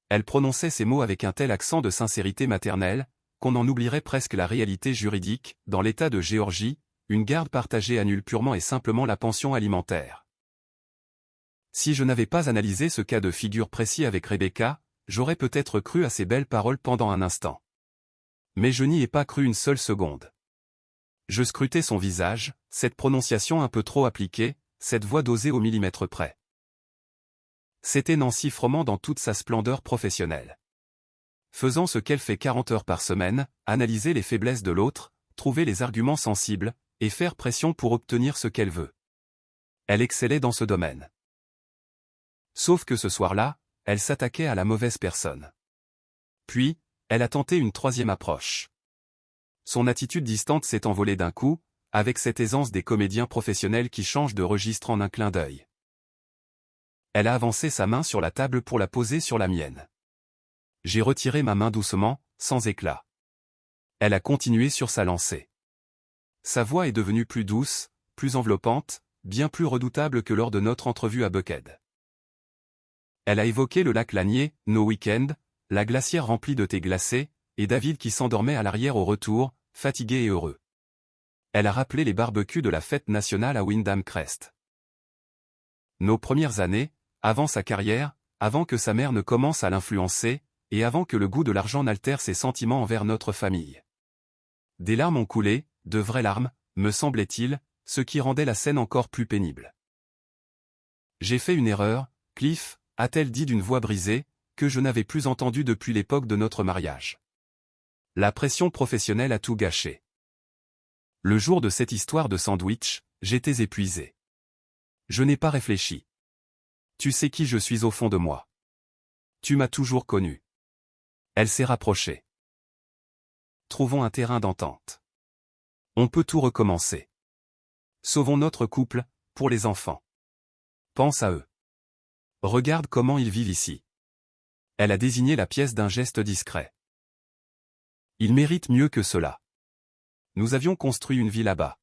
Elle prononçait ces mots avec un tel accent de sincérité maternelle, qu'on en oublierait presque la réalité juridique. Dans l'État de Géorgie, une garde partagée annule purement et simplement la pension alimentaire. Si je n'avais pas analysé ce cas de figure précis avec Rebecca, j'aurais peut-être cru à ces belles paroles pendant un instant. Mais je n'y ai pas cru une seule seconde. Je scrutais son visage, cette prononciation un peu trop appliquée, cette voix dosée au millimètre près. C'était Nancy Froment dans toute sa splendeur professionnelle. Faisant ce qu'elle fait 40 heures par semaine, analyser les faiblesses de l'autre, trouver les arguments sensibles, et faire pression pour obtenir ce qu'elle veut. Elle excellait dans ce domaine. Sauf que ce soir-là, elle s'attaquait à la mauvaise personne. Puis, elle a tenté une 3e approche. Son attitude distante s'est envolée d'un coup, avec cette aisance des comédiens professionnels qui changent de registre en un clin d'œil. Elle a avancé sa main sur la table pour la poser sur la mienne. J'ai retiré ma main doucement, sans éclat. Elle a continué sur sa lancée. Sa voix est devenue plus douce, plus enveloppante, bien plus redoutable que lors de notre entrevue à Buckhead. Elle a évoqué le lac Lanier, nos week-ends, la glacière remplie de thé glacé, et David qui s'endormait à l'arrière au retour, fatigué et heureux. Elle a rappelé les barbecues de la fête nationale à Windham Crest. Nos premières années, avant sa carrière, avant que sa mère ne commence à l'influencer, et avant que le goût de l'argent n'altère ses sentiments envers notre famille. Des larmes ont coulé, de vraies larmes, me semblait-il, ce qui rendait la scène encore plus pénible. J'ai fait une erreur, Cliff, a-t-elle dit d'une voix brisée, que je n'avais plus entendue depuis l'époque de notre mariage. La pression professionnelle a tout gâché. Le jour de cette histoire de sandwich, j'étais épuisé. Je n'ai pas réfléchi. Tu sais qui je suis au fond de moi. Tu m'as toujours connu. Elle s'est rapprochée. Trouvons un terrain d'entente. On peut tout recommencer. Sauvons notre couple, pour les enfants. Pense à eux. Regarde comment ils vivent ici. Elle a désigné la pièce d'un geste discret. Ils méritent mieux que cela. Nous avions construit une vie là-bas.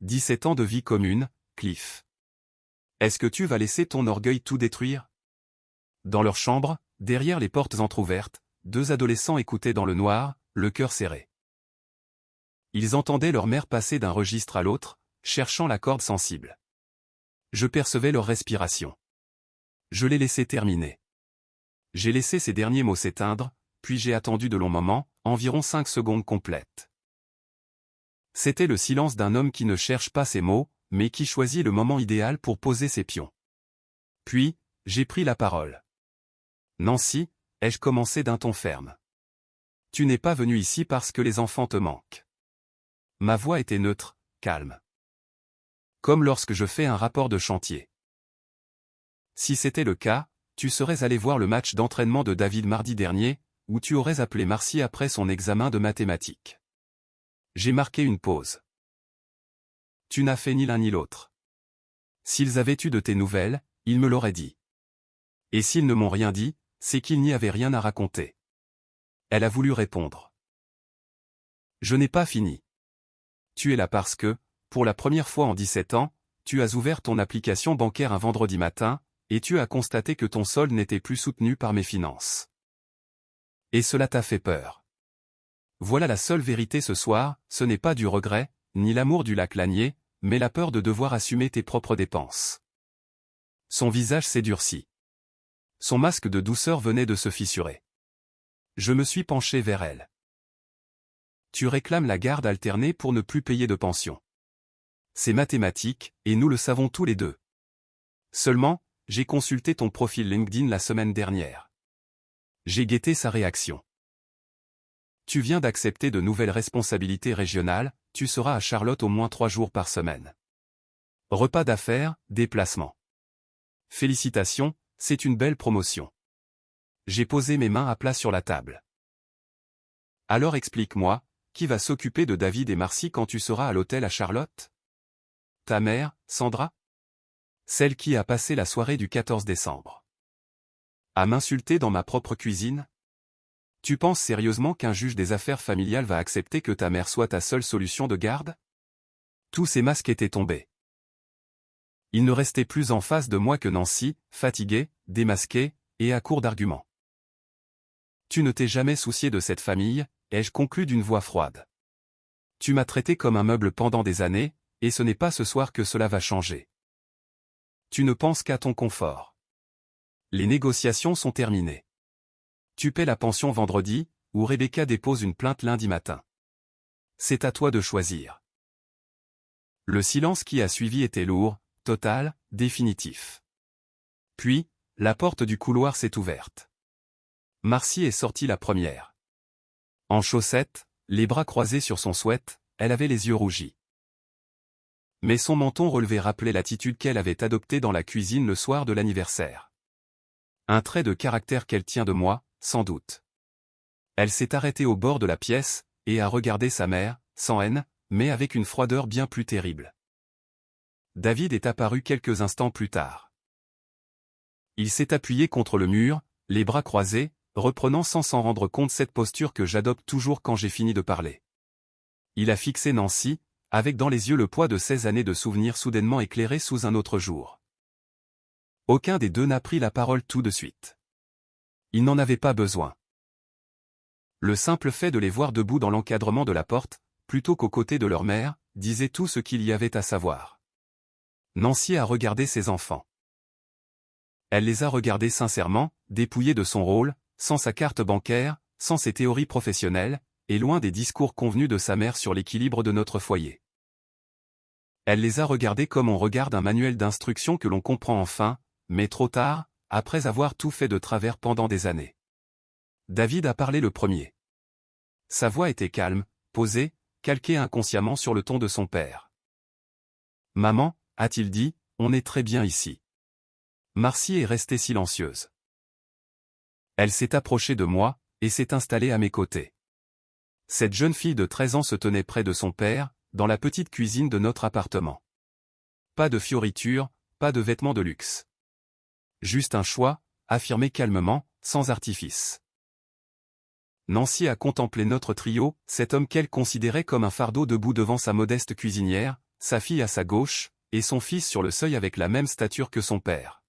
17 ans de vie commune, Cliff. Est-ce que tu vas laisser ton orgueil tout détruire? Dans leur chambre, derrière les portes entr'ouvertes, 2 adolescents écoutaient dans le noir, le cœur serré. Ils entendaient leur mère passer d'un registre à l'autre, cherchant la corde sensible. Je percevais leur respiration. Je les laissais terminer. J'ai laissé ces derniers mots s'éteindre, puis j'ai attendu de longs moments, environ 5 secondes complètes. C'était le silence d'un homme qui ne cherche pas ses mots, mais qui choisit le moment idéal pour poser ses pions. Puis, j'ai pris la parole. Nancy, ai-je commencé d'un ton ferme. Tu n'es pas venue ici parce que les enfants te manquent. Ma voix était neutre, calme. Comme lorsque je fais un rapport de chantier. Si c'était le cas, tu serais allé voir le match d'entraînement de David mardi dernier, ou tu aurais appelé Marcy après son examen de mathématiques. J'ai marqué une pause. Tu n'as fait ni l'un ni l'autre. S'ils avaient eu de tes nouvelles, ils me l'auraient dit. Et s'ils ne m'ont rien dit, c'est qu'il n'y avait rien à raconter. Elle a voulu répondre. Je n'ai pas fini. Tu es là parce que, pour la première fois en 17 ans, tu as ouvert ton application bancaire un vendredi matin, et tu as constaté que ton solde n'était plus soutenu par mes finances. Et cela t'a fait peur. Voilà la seule vérité ce soir, ce n'est pas du regret, ni l'amour du lac Lanier, mais la peur de devoir assumer tes propres dépenses. Son visage s'est durci. Son masque de douceur venait de se fissurer. Je me suis penché vers elle. Tu réclames la garde alternée pour ne plus payer de pension. C'est mathématique, et nous le savons tous les deux. Seulement, j'ai consulté ton profil LinkedIn la semaine dernière. J'ai guetté sa réaction. Tu viens d'accepter de nouvelles responsabilités régionales, tu seras à Charlotte au moins 3 jours par semaine. Repas d'affaires, déplacement. Félicitations, c'est une belle promotion. J'ai posé mes mains à plat sur la table. Alors explique-moi, qui va s'occuper de David et Marcy quand tu seras à l'hôtel à Charlotte? Ta mère, Sandra? Celle qui a passé la soirée du 14 décembre. À m'insulter dans ma propre cuisine? Tu penses sérieusement qu'un juge des affaires familiales va accepter que ta mère soit ta seule solution de garde? Tous ces masques étaient tombés. Il ne restait plus en face de moi que Nancy, fatiguée, démasquée, et à court d'arguments. Tu ne t'es jamais soucié de cette famille, ai-je conclu d'une voix froide. Tu m'as traité comme un meuble pendant des années, et ce n'est pas ce soir que cela va changer. Tu ne penses qu'à ton confort. Les négociations sont terminées. Tu paies la pension vendredi, ou Rebecca dépose une plainte lundi matin. C'est à toi de choisir. Le silence qui a suivi était lourd, total, définitif. Puis, la porte du couloir s'est ouverte. Marcy est sortie la première. En chaussettes, les bras croisés sur son sweat, elle avait les yeux rougis. Mais son menton relevé rappelait l'attitude qu'elle avait adoptée dans la cuisine le soir de l'anniversaire. Un trait de caractère qu'elle tient de moi, sans doute. Elle s'est arrêtée au bord de la pièce, et a regardé sa mère, sans haine, mais avec une froideur bien plus terrible. David est apparu quelques instants plus tard. Il s'est appuyé contre le mur, les bras croisés, reprenant sans s'en rendre compte cette posture que j'adopte toujours quand j'ai fini de parler. Il a fixé Nancy, avec dans les yeux le poids de 16 années de souvenirs soudainement éclairés sous un autre jour. Aucun des deux n'a pris la parole tout de suite. Il n'en avait pas besoin. Le simple fait de les voir debout dans l'encadrement de la porte, plutôt qu'aux côtés de leur mère, disait tout ce qu'il y avait à savoir. Nancy a regardé ses enfants. Elle les a regardés sincèrement, dépouillés de son rôle, sans sa carte bancaire, sans ses théories professionnelles, et loin des discours convenus de sa mère sur l'équilibre de notre foyer. Elle les a regardés comme on regarde un manuel d'instruction que l'on comprend enfin, mais trop tard, après avoir tout fait de travers pendant des années. David a parlé le premier. Sa voix était calme, posée, calquée inconsciemment sur le ton de son père. « Maman, a-t-il dit, on est très bien ici. » Marcy est restée silencieuse. Elle s'est approchée de moi, et s'est installée à mes côtés. Cette jeune fille de 13 ans se tenait près de son père, dans la petite cuisine de notre appartement. Pas de fioritures, pas de vêtements de luxe. Juste un choix, affirmé calmement, sans artifice. Nancy a contemplé notre trio, cet homme qu'elle considérait comme un fardeau debout devant sa modeste cuisinière, sa fille à sa gauche, et son fils sur le seuil avec la même stature que son père.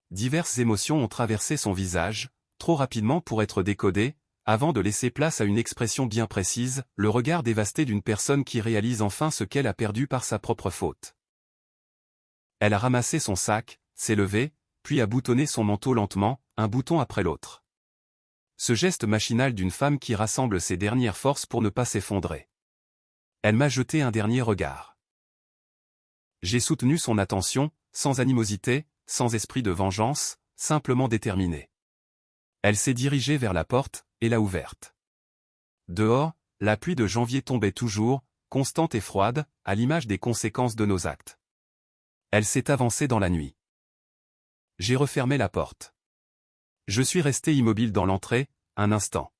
Diverses émotions ont traversé son visage, trop rapidement pour être décodées, avant de laisser place à une expression bien précise, le regard dévasté d'une personne qui réalise enfin ce qu'elle a perdu par sa propre faute. Elle a ramassé son sac, s'est levée, puis a boutonné son manteau lentement, un bouton après l'autre. Ce geste machinal d'une femme qui rassemble ses dernières forces pour ne pas s'effondrer. Elle m'a jeté un dernier regard. J'ai soutenu son attention, sans animosité, sans esprit de vengeance, simplement déterminée. Elle s'est dirigée vers la porte, et l'a ouverte. Dehors, la pluie de janvier tombait toujours, constante et froide, à l'image des conséquences de nos actes. Elle s'est avancée dans la nuit. J'ai refermé la porte. Je suis resté immobile dans l'entrée, un instant.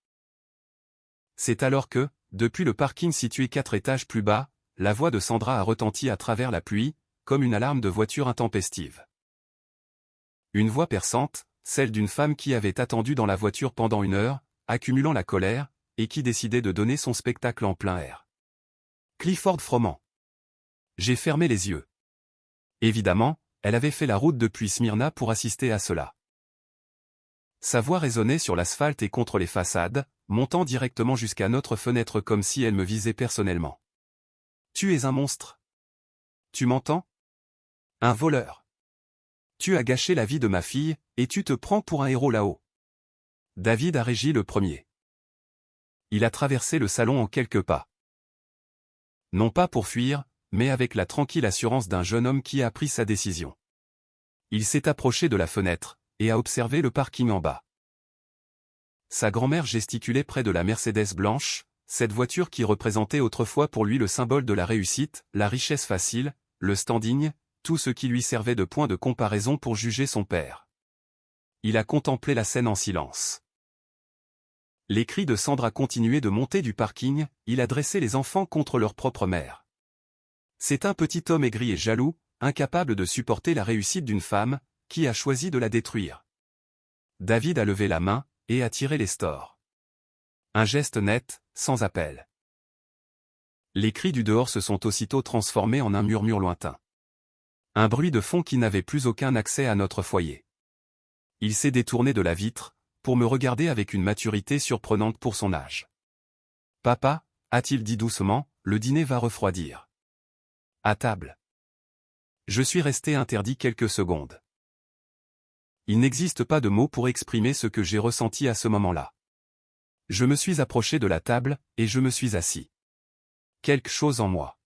C'est alors que, depuis le parking situé 4 étages plus bas, la voix de Sandra a retenti à travers la pluie, comme une alarme de voiture intempestive. Une voix perçante, celle d'une femme qui avait attendu dans la voiture pendant 1 heure, accumulant la colère, et qui décidait de donner son spectacle en plein air. Clifford Froment. J'ai fermé les yeux. Évidemment, elle avait fait la route depuis Smyrna pour assister à cela. Sa voix résonnait sur l'asphalte et contre les façades, montant directement jusqu'à notre fenêtre comme si elle me visait personnellement. Tu es un monstre. Tu m'entends? Un voleur. Tu as gâché la vie de ma fille, et tu te prends pour un héros là-haut. David a régi le premier. Il a traversé le salon en quelques pas. Non pas pour fuir, mais avec la tranquille assurance d'un jeune homme qui a pris sa décision. Il s'est approché de la fenêtre, et a observé le parking en bas. Sa grand-mère gesticulait près de la Mercedes blanche, cette voiture qui représentait autrefois pour lui le symbole de la réussite, la richesse facile, le standing, tout ce qui lui servait de point de comparaison pour juger son père. Il a contemplé la scène en silence. Les cris de Sandra continuaient de monter du parking, il a dressé les enfants contre leur propre mère. C'est un petit homme aigri et jaloux, incapable de supporter la réussite d'une femme, qui a choisi de la détruire. David a levé la main, et a tiré les stores. Un geste net, sans appel. Les cris du dehors se sont aussitôt transformés en un murmure lointain. Un bruit de fond qui n'avait plus aucun accès à notre foyer. Il s'est détourné de la vitre, pour me regarder avec une maturité surprenante pour son âge. « Papa » a-t-il dit doucement, « le dîner va refroidir. » À table. Je suis resté interdit quelques secondes. Il n'existe pas de mots pour exprimer ce que j'ai ressenti à ce moment-là. Je me suis approché de la table, et je me suis assis. Quelque chose en moi.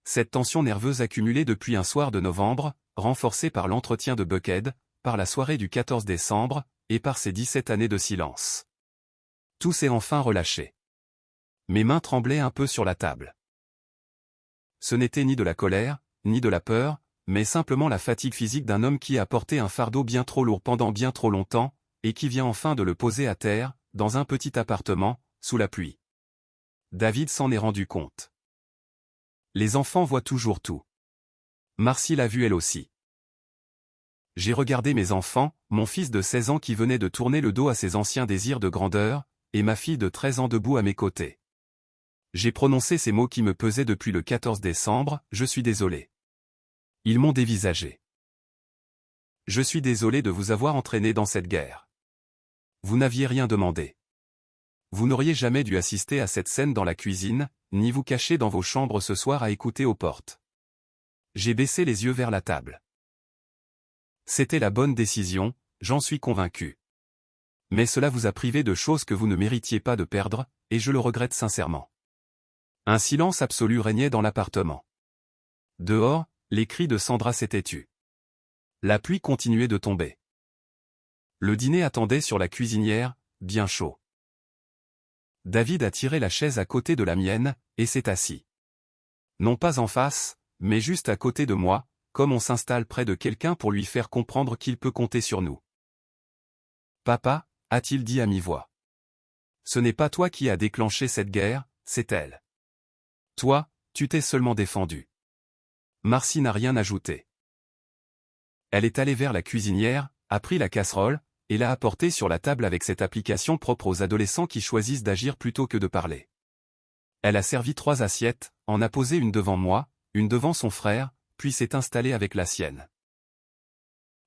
Cette tension nerveuse accumulée depuis un soir de novembre, renforcée par l'entretien de Buckhead, par la soirée du 14 décembre, et par ces 17 années de silence. Tout s'est enfin relâché. Mes mains tremblaient un peu sur la table. Ce n'était ni de la colère, ni de la peur, mais simplement la fatigue physique d'un homme qui a porté un fardeau bien trop lourd pendant bien trop longtemps, et qui vient enfin de le poser à terre, dans un petit appartement, sous la pluie. David s'en est rendu compte. Les enfants voient toujours tout. Marcy l'a vu elle aussi. J'ai regardé mes enfants, mon fils de 16 ans qui venait de tourner le dos à ses anciens désirs de grandeur, et ma fille de 13 ans debout à mes côtés. J'ai prononcé ces mots qui me pesaient depuis le 14 décembre, je suis désolé. Ils m'ont dévisagé. Je suis désolé de vous avoir entraîné dans cette guerre. Vous n'aviez rien demandé. Vous n'auriez jamais dû assister à cette scène dans la cuisine, ni vous cacher dans vos chambres ce soir à écouter aux portes. J'ai baissé les yeux vers la table. C'était la bonne décision, j'en suis convaincu. Mais cela vous a privé de choses que vous ne méritiez pas de perdre, et je le regrette sincèrement. Un silence absolu régnait dans l'appartement. Dehors, les cris de Sandra s'étaient tus. La pluie continuait de tomber. Le dîner attendait sur la cuisinière, bien chaud. David a tiré la chaise à côté de la mienne, et s'est assis. Non pas en face, mais juste à côté de moi, comme on s'installe près de quelqu'un pour lui faire comprendre qu'il peut compter sur nous. « Papa » a-t-il dit à mi-voix. « Ce n'est pas toi qui as déclenché cette guerre, c'est elle. Toi, tu t'es seulement défendu. » Marcy n'a rien ajouté. Elle est allée vers la cuisinière, a pris la casserole, et l'a apportée sur la table avec cette application propre aux adolescents qui choisissent d'agir plutôt que de parler. Elle a servi 3 assiettes, en a posé une devant moi, une devant son frère, puis s'est installée avec la sienne.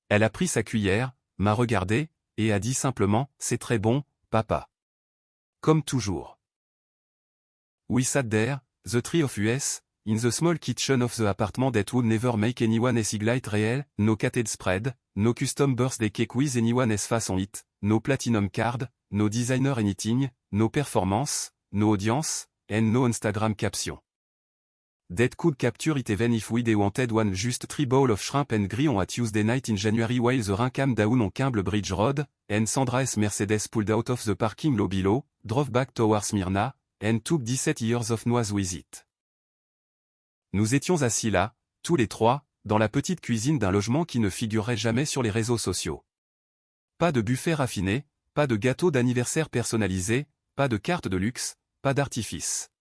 Elle a pris sa cuillère, m'a regardé, et a dit simplement « C'est très bon, papa. » Comme toujours. We sat there, the three of us, in the small kitchen of the apartment that would never make anyone excited real, no catered spread, no custom birthday cake with anyone as face on it, no platinum card, no designer anything, no performance, no audience, and no Instagram caption. That could capture it even if we wanted one just 3 bowl of shrimp and gris on a Tuesday night in January while the rain came down on Kimble Bridge Road, and Sandra's Mercedes pulled out of the parking lot below, drove back towards Smyrna, and took 17 years of noise with it. Nous étions assis là, tous les trois, dans la petite cuisine d'un logement qui ne figurerait jamais sur les réseaux sociaux. Pas de buffet raffiné, pas de gâteau d'anniversaire personnalisé, pas de carte de luxe, pas d'artifice.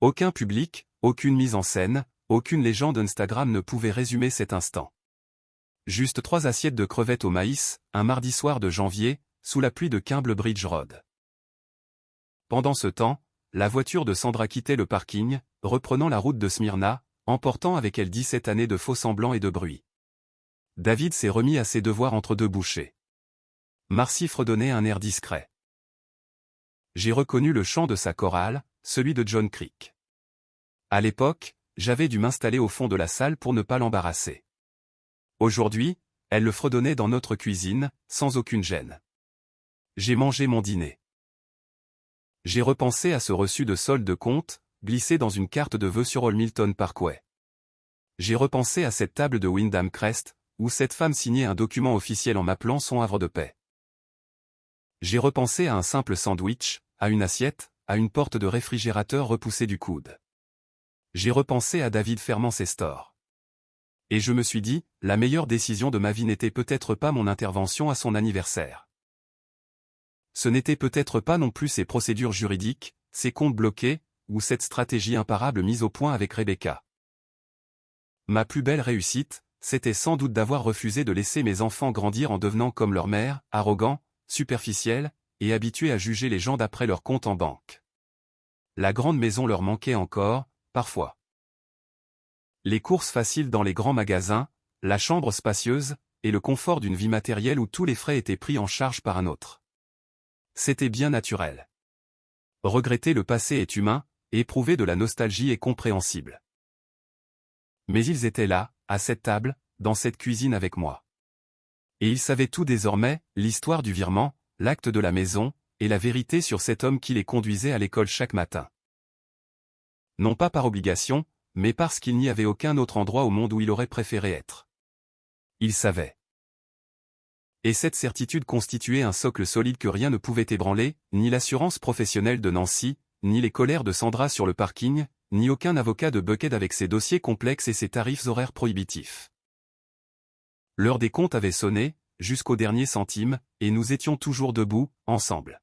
Aucun public, aucune mise en scène, aucune légende Instagram ne pouvait résumer cet instant. Juste 3 assiettes de crevettes au maïs, un mardi soir de janvier, sous la pluie de Kimble Bridge Road. Pendant ce temps, la voiture de Sandra quittait le parking, reprenant la route de Smyrna, emportant avec elle 17 années de faux-semblants et de bruit. David s'est remis à ses devoirs entre deux bouchées. Marcy fredonnait un air discret. J'ai reconnu le chant de sa chorale, celui de John Creek. À l'époque, j'avais dû m'installer au fond de la salle pour ne pas l'embarrasser. Aujourd'hui, elle le fredonnait dans notre cuisine, sans aucune gêne. J'ai mangé mon dîner. J'ai repensé à ce reçu de solde de compte, glissé dans une carte de vœux sur Old Milton Parkway. J'ai repensé à cette table de Wyndham Crest, où cette femme signait un document officiel en m'appelant son havre de paix. J'ai repensé à un simple sandwich, à une assiette, à une porte de réfrigérateur repoussée du coude. J'ai repensé à David fermant ses stores. Et je me suis dit, la meilleure décision de ma vie n'était peut-être pas mon intervention à son anniversaire. Ce n'était peut-être pas non plus ses procédures juridiques, ses comptes bloqués, ou cette stratégie imparable mise au point avec Rebecca. Ma plus belle réussite, c'était sans doute d'avoir refusé de laisser mes enfants grandir en devenant comme leur mère, arrogants, superficiels, et habitués à juger les gens d'après leur compte en banque. La grande maison leur manquait encore, parfois. Les courses faciles dans les grands magasins, la chambre spacieuse, et le confort d'une vie matérielle où tous les frais étaient pris en charge par un autre. C'était bien naturel. Regretter le passé est humain, et éprouver de la nostalgie est compréhensible. Mais ils étaient là, à cette table, dans cette cuisine avec moi. Et ils savaient tout désormais, l'histoire du virement, l'acte de la maison, et la vérité sur cet homme qui les conduisait à l'école chaque matin. Non pas par obligation, mais parce qu'il n'y avait aucun autre endroit au monde où il aurait préféré être. Ils savaient. Et cette certitude constituait un socle solide que rien ne pouvait ébranler, ni l'assurance professionnelle de Nancy, ni les colères de Sandra sur le parking, ni aucun avocat de Buckhead avec ses dossiers complexes et ses tarifs horaires prohibitifs. L'heure des comptes avait sonné, jusqu'au dernier centime, et nous étions toujours debout, ensemble.